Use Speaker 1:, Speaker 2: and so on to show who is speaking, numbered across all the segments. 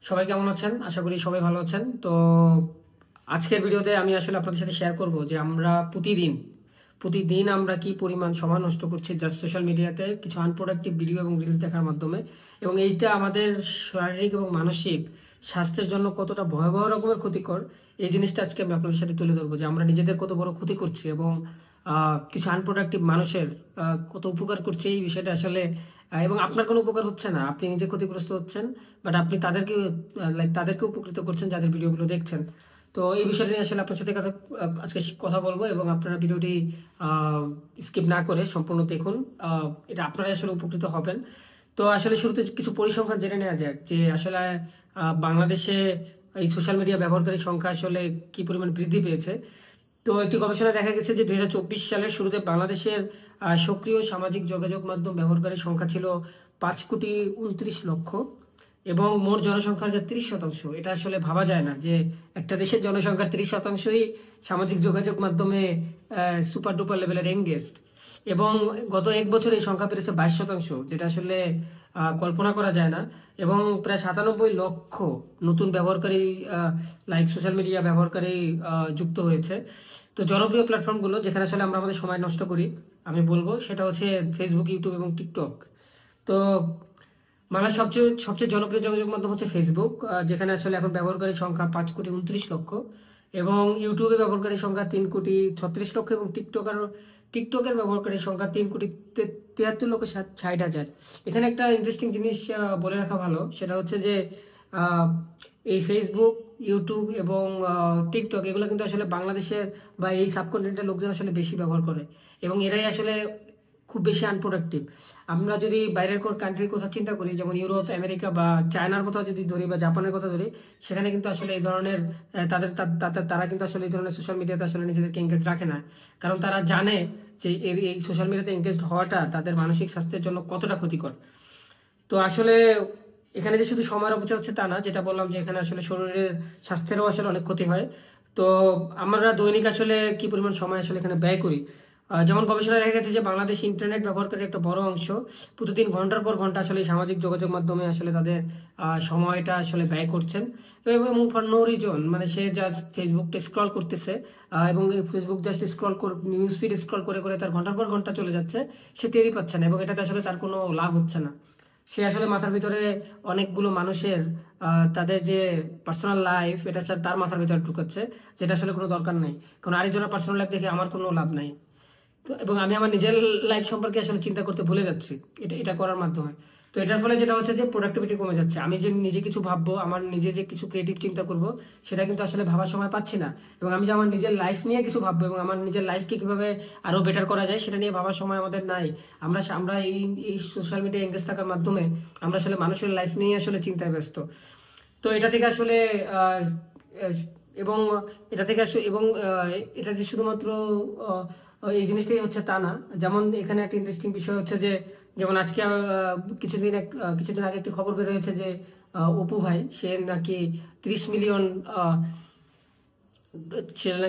Speaker 1: সবাই কেমন আছেন? আশা করি সবাই ভালো আছেন। তো আজকের ভিডিওতে আমি আসলে আপনাদের সাথে শেয়ার করব যে আমরা প্রতিদিন আমরা কি পরিমাণ সময় নষ্ট করছি জাস্ট সোশ্যাল মিডিয়াতে কিছু আনপ্রোডাক্টিভ ভিডিও এবং রিলস দেখার মাধ্যমে, এবং এইটা আমাদের শারীরিক এবং মানসিক স্বাস্থ্যের জন্য কতটা ভয়াবহ রকমের ক্ষতিকর। এই জিনিসটা আজকে আমি আপনাদের সাথে তুলে ধরবো যে আমরা নিজেদের কত বড় ক্ষতি করছি এবং কিছু আনপ্রোডাক্টিভ মানুষের কত উপকার করছে এই বিষয়টা আসলে। এবং আপনার কোনো উপকার হচ্ছে না, আপনি নিজে ক্ষতিগ্রস্ত হচ্ছেন, বাট আপনি তাদেরকে তাদেরকে উপকৃত করছেন যাদের ভিডিওগুলো দেখছেন। তো এই বিষয়টা নিয়ে আসলে আপনার সাথে আজকে কথা বলবো, এবং আপনারা ভিডিওটি স্কিপ না করে সম্পূর্ণ দেখুন। এটা আপনারা আসলে উপকৃত হবেন। তো আসলে শুরুতে কিছু পরিসংখ্যান জেনে নেওয়া যাক যে আসলে বাংলাদেশে এই সোশ্যাল মিডিয়া ব্যবহারকারী সংখ্যা আসলে কি পরিমাণ বৃদ্ধি পেয়েছে। তো একটি গবেষণায় দেখা গেছে যে 2024 সালের শুরুতে বাংলাদেশের সক্রিয় সামাজিক যোগাযোগ মাধ্যম ব্যবহারকারীর সংখ্যা ছিল 5,29,00,000 এবং মোট জনসংখ্যার যে 30%। এটা আসলে ভাবা যায় না যে একটা দেশের জনসংখ্যার 30%ই সামাজিক যোগাযোগ মাধ্যমে সুপার ডুপার লেভেলের এঙ্গেজড। এবং গত এক বছর এই সংখ্যা বেড়েছে 22%, যেটা আসলে কল্পনা করা যায় না। এবং প্রায় 97 লক্ষ নতুন ব্যবহারকারী সোশ্যাল মিডিয়া ব্যবহারকারী যুক্ত হয়েছে। তো জনপ্রিয় প্ল্যাটফর্মগুলো যেখানে আসলে আমরা আমাদের সময় নষ্ট করি আমি বলবো সেটা হচ্ছে ফেসবুক, ইউটিউব এবং টিকটক। তো বাংলার সবচেয়ে সবচেয়ে জনপ্রিয় যোগাযোগ মাধ্যম হচ্ছে ফেসবুক, যেখানে আসলে এখন ব্যবহারকারী সংখ্যা 5,29,00,000 এবং ইউটিউবে ব্যবহারকারী সংখ্যা 3,36,00,000 এবং টিকটকের ব্যবহারকারী সংখ্যা 3,73,60,000। এখানে একটা ইন্টারেস্টিং জিনিস বলে রাখা ভালো, সেটা হচ্ছে যে আহ, এই ফেসবুক, ইউটিউব এবং টিকটক এগুলো কিন্তু আসলে বাংলাদেশের বা এই সাবকন্টিনেন্টের লোকজন আসলে বেশি ব্যবহার করে, এবং এরাই আসলে খুব বেশি আনপ্রোডাক্টিভ। আমরা যদি বাইরের কান্ট্রির কথা চিন্তা করি, যেমন ইউরোপ, আমেরিকা বা চায়নার কথা যদি ধরি বা জাপানের কথা ধরি, সেখানে কিন্তু আসলে এই ধরনের তারা কিন্তু আসলে এই ধরনের সোশ্যাল মিডিয়াতে আসলে নিজেদেরকে এঙ্গেজ রাখে না। কারণ তারা জানে যে এই সোশ্যাল মিডিয়াতে এঙ্গেজ হওয়াটা তাদের মানসিক স্বাস্থ্যের জন্য কতটা ক্ষতিকর। তো আসলে এখানে যে শুধু সময়ের অপচয় হচ্ছে তা না, যেটা বললাম যে এখানে আসলে শরীরের স্বাস্থ্যেরও আসলে অনেক ক্ষতি হয়। তো আমরা দৈনিক আসলে কি পরিমাণ সময় আসলে এখানে ব্যয় করি। যেমন গবেষণায় দেখা গেছে যে বাংলাদেশ ইন্টারনেট ব্যবহারকারী একটা বড় অংশ প্রতিদিন ঘন্টার পর ঘন্টা আসলে এই সামাজিক যোগাযোগ মাধ্যমে আসলে তাদের সময়টা আসলে ব্যয় করছেন। এবং ফর নো রিজন, মানে সে জাস্ট ফেসবুকটা স্ক্রল করতেছে, এবং Facebook just news feed scroll করে করে তার ঘন্টার পর ঘন্টা চলে যাচ্ছে, সে টেরই পাচ্ছে না, এবং এটাতে আসলে তার কোনো লাভ হচ্ছে না। সে আসলে মাথার ভিতরে অনেকগুলো মানুষের তাদের যে পার্সোনাল লাইফ এটা তার মাথার ভিতরে ঢুকাচ্ছে, যেটা আসলে কোনো দরকার নেই। কারণ আরেকজনের পার্সোনাল লাইফ দেখে আমার কোনো লাভ নাই। তো এবং আমি আমার নিজের লাইফ সম্পর্কে আসলে চিন্তা করতে ভুলে যাচ্ছি এটা এটা করার মাধ্যমে। তো এটার ফলে যেটা হচ্ছে যে প্রোডাক্টিভিটি কমে যাচ্ছে। আমি যে নিজে কিছু ভাববো, আমার নিজে যে কিছু ক্রিয়েটিভ চিন্তা করব, সেটা কিন্তু আসলে ভাবার সময় পাচ্ছি না। এবং আমি যে আমার নিজের লাইফ নিয়ে কিছু ভাববো এবং আমার নিজের লাইফকে কিভাবে আরো বেটার করা যায় সেটা নিয়ে ভাবার সময় আমাদের নাই। আমরা আমরা এই সোশ্যাল মিডিয়া এঙ্গেজ থাকার মাধ্যমে আমরা আসলে মানুষের লাইফ নিয়ে আসলে চিন্তায় ব্যস্ত। তো এটা থেকে আসলে আহ, আহ, এবং এটা থেকে আসলে এবং এটা যে শুধুমাত্র এই জিনিসটাই হচ্ছে তা না। যেমন এখানে একটা ইন্টারেস্টিং বিষয় হচ্ছে যে যেমন আজকে কিছুদিন আগে একটি খবর বের হয়েছে যে অপু ভাই নাকি 30 মিলিয়ন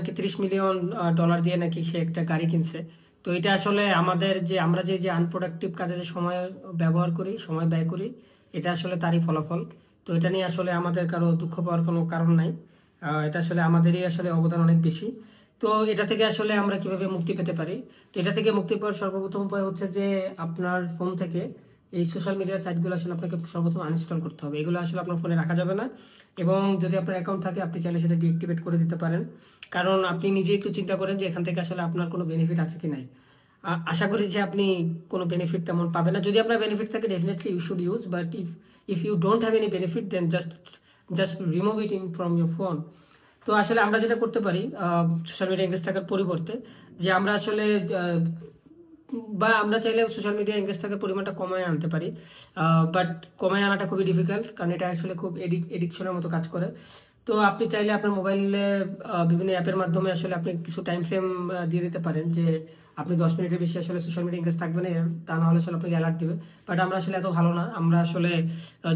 Speaker 1: $30 মিলিয়ন ডলার দিয়ে নাকি সে একটা গাড়ি কিনছে। তো এটা আসলে আমাদের যে আমরা যে আনপ্রোডাক্টিভ কাজে যে সময় ব্যবহার করি, সময় ব্যয় করি, এটা আসলে তারই ফলাফল। তো এটা নিয়ে আসলে আমাদের কারো দুঃখ পাওয়ার কোনো কারণ নাই। এটা আসলে আমাদেরই আসলে অবদান অনেক বেশি। তো এটা থেকে আসলে আমরা কিভাবে মুক্তি পেতে পারি? তো এটা থেকে মুক্তি পাওয়ার সর্বপ্রথম উপায় হচ্ছে যে আপনার ফোন থেকে এই সোশ্যাল মিডিয়া সাইটগুলো আসলে আপনাকে সর্বপ্রথম আনইনস্টল করতে হবে। এগুলো আসলে আপনার ফোনে রাখা যাবে না, এবং যদি আপনার অ্যাকাউন্ট থাকে আপনি চাইলে সেটা ডিঅ্যাক্টিভেট করে দিতে পারেন। কারণ আপনি নিজে একটু চিন্তা করেন যে এখান থেকে আসলে আপনার কোনো বেনিফিট আছে কি নাই। আশা করি যে আপনি কোনো বেনিফিট তেমন পাবেন না। যদি আপনার বেনিফিট থাকে definitely you should use, but if you don't have any benefit then just remove it from your phone. তো আসলে আমরা যেটা করতে পারি সোশ্যাল মিডিয়া এঙ্গেজ থাকার পরিবর্তে, যে আমরা আসলে আমরা চাইলে সোশ্যাল মিডিয়া এঙ্গেজ থাকার পরিমাণটা কমায় আনতে পারি, বাট কমায় আনাটা খুবই ডিফিকাল্ট, কারণ এটা আসলে খুব এডিকশনের মতো কাজ করে। তো আপনি চাইলে আপনার মোবাইলে বিভিন্ন অ্যাপের মাধ্যমে আসলে আপনি কিছু টাইম ফ্রেম দিয়ে দিতে পারেন যে আপনি 10 মিনিটের বেশি আসলে সোশ্যাল মিডিয়া এঙ্গেজ থাকবেন না, তা না হলে আসলে আপনাকে অ্যালার্ট দিবে। বাট আমরা আসলে এত ভালো না, আমরা আসলে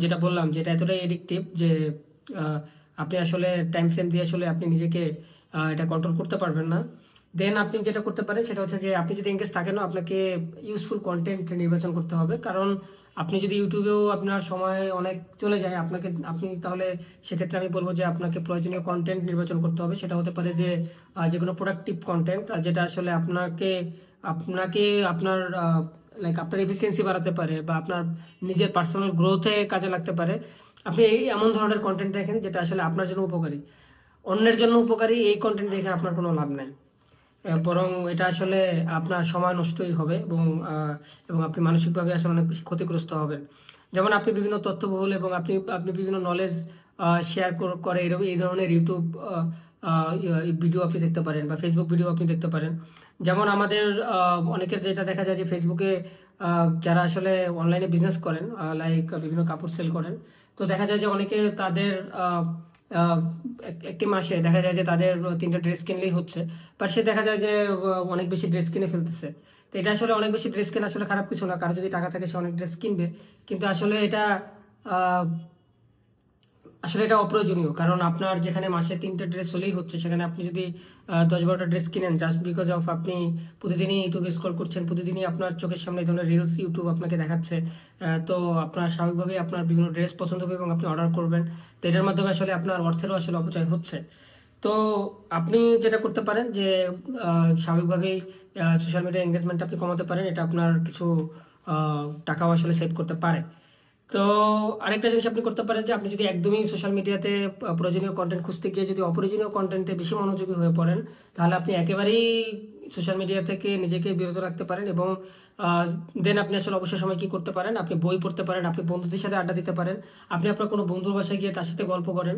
Speaker 1: যেটা বললাম যেটা এতটাই এডিকটিভ যে আহ, আপনি আসলে টাইম ফ্রেম দিয়ে আসলে আপনি নিজেকে এটা কন্ট্রোল করতে পারবেন না। দেন আপনি যেটা করতে পারেন সেটা হচ্ছে যে আপনি যদি এঙ্গেজ থাকেন আপনাকে ইউজফুল কন্টেন্ট নির্বাচন করতে হবে। কারণ আপনি যদি ইউটিউবেও আপনার সময় অনেক চলে যায় আপনি তাহলে সেক্ষেত্রে আমি বলবো যে আপনাকে প্রয়োজনীয় কন্টেন্ট নির্বাচন করতে হবে। সেটা হতে পারে যে যে কোনো প্রোডাক্টিভ কন্টেন্ট, যেটা আসলে আপনাকে আপনাকে আপনার লাইক আপনার এফিসিয়েন্সি বাড়াতে পারে বা আপনার নিজের পার্সোনাল গ্রোথে কাজে লাগতে পারে। আপনি এই এমন ধরনের কন্টেন্ট দেখেন যেটা আসলে আপনার জন্য উপকারী। অন্যের জন্য উপকারী এই কন্টেন্ট দেখে আপনার কোনো লাভ নাই, বরং এটা আসলে আপনার সময় নষ্টই হবে এবং আপনি মানসিকভাবে আসলে অনেক বেশি ক্ষতিগ্রস্ত হবেন। যেমন আপনি বিভিন্ন তথ্যবহুল এবং আপনি আপনি বিভিন্ন নলেজ শেয়ার করে এরকম এই ধরনের ইউটিউব ভিডিও আপনি দেখতে পারেন বা ফেসবুক ভিডিও আপনি দেখতে পারেন। যেমন আমাদের অনেকের যেটা দেখা যায় যে ফেসবুকে যারা আসলে অনলাইনে বিজনেস করেন, লাইক বিভিন্ন কাপড় সেল করেন, তো দেখা যায় যে অনেকে তাদের আহ, একটি মাসে দেখা যায় যে তাদের 3টা ড্রেস কিনলেই হচ্ছে, বাট সে দেখা যায় যে অনেক বেশি ড্রেস কিনে ফেলতেছে। তো এটা আসলে অনেক বেশি ড্রেস কেনা আসলে খারাপ কিছু না, কারো যদি টাকা থাকে সে অনেক ড্রেস কিনবে, কিন্তু আসলে এটা আহ, আসলে এটা অপ্রয়োজনীয়। কারণ আপনার যেখানে মাসে 3টা ড্রেস হলেই হচ্ছে, সেখানে আপনি যদি 10-12টা ড্রেস কিনেন জাস্ট বিকজ অফ আপনি প্রতিদিনই ইউটিউব স্ক্রল করছেন, প্রতিদিনই আপনার চোখের সামনে এই ধরনের রিলস ইউটিউব আপনাকে দেখাচ্ছে, তো আপনার স্বাভাবিকভাবেই আপনার বিভিন্ন ড্রেস পছন্দ হবে এবং আপনি অর্ডার করবেন। তো এটার মাধ্যমে আসলে আপনার অর্থেরও আসলে অপচয় হচ্ছে। তো আপনি যেটা করতে পারেন যে স্বাভাবিকভাবেই সোশ্যাল মিডিয়া এঙ্গেজমেন্ট আপনি কমাতে পারেন, এটা আপনার কিছু টাকাও আসলে সেভ করতে পারে। তো আরেকটা জিনিস আপনি করতে পারেন যে আপনি যদি একদমই সোশ্যাল মিডিয়াতে প্রয়োজনীয় কন্টেন্ট খুঁজতে গিয়ে যদি অপ্রয়োজনীয় কন্টেন্টে বেশি মনোযোগী হয়ে পড়েন, তাহলে আপনি একেবারেই সোশ্যাল মিডিয়া থেকে নিজেকে বিরত রাখতে পারেন। এবং দেন আপনি আসলে অবসর সময় কি করতে পারেন, আপনি বই পড়তে পারেন, আপনি বন্ধুদের সাথে আড্ডা দিতে পারেন, আপনি আপনার কোনো বন্ধুর বাসায় গিয়ে তার সাথে গল্প করেন।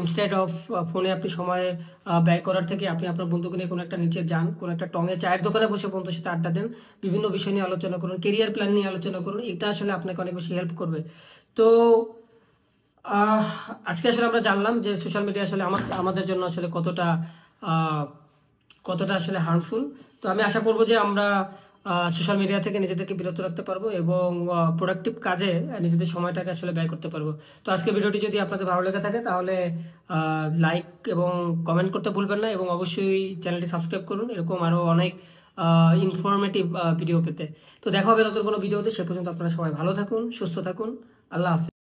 Speaker 1: ইনস্টেড অফ ফোনে আপনি সময় ব্যয় করার থেকে আপনি আপনার বন্ধুকে নিয়ে কোনো একটা নিচে যান, কোনো একটা টঙে চায়ের দোকানে বসে বন্ধুর সাথে আড্ডা দেন, বিভিন্ন বিষয় নিয়ে আলোচনা করুন, কেরিয়ার প্ল্যান নিয়ে আলোচনা করুন। এটা আসলে আপনাকে অনেক বেশি হেল্প করবে। তো আহ, আজকে আসলে আমরা জানলাম যে সোশ্যাল মিডিয়া আসলে আমাদের জন্য আসলে আহ, কতটা আসলে হার্মফুল। তো আমি আশা করবো যে আমরা সোশ্যাল মিডিয়া থেকে নিজেদেরকে বিরত রাখতে পারবো এবং প্রোডাক্টিভ কাজে নিজেদের সময়টাকে আসলে ব্যয় করতে পারবো। তো আজকে ভিডিওটি যদি আপনাদের ভালো লেগে থাকে তাহলে লাইক এবং কমেন্ট করতে ভুলবেন না, এবং অবশ্যই চ্যানেলটি সাবস্ক্রাইব করুন এরকম আরো অনেক ইনফরমেটিভ ভিডিও পেতে। তো দেখা হবে নতুন কোনো ভিডিওতে, সে পর্যন্ত আপনারা সবাই ভালো থাকুন, সুস্থ থাকুন। আল্লাহ হাফেজ।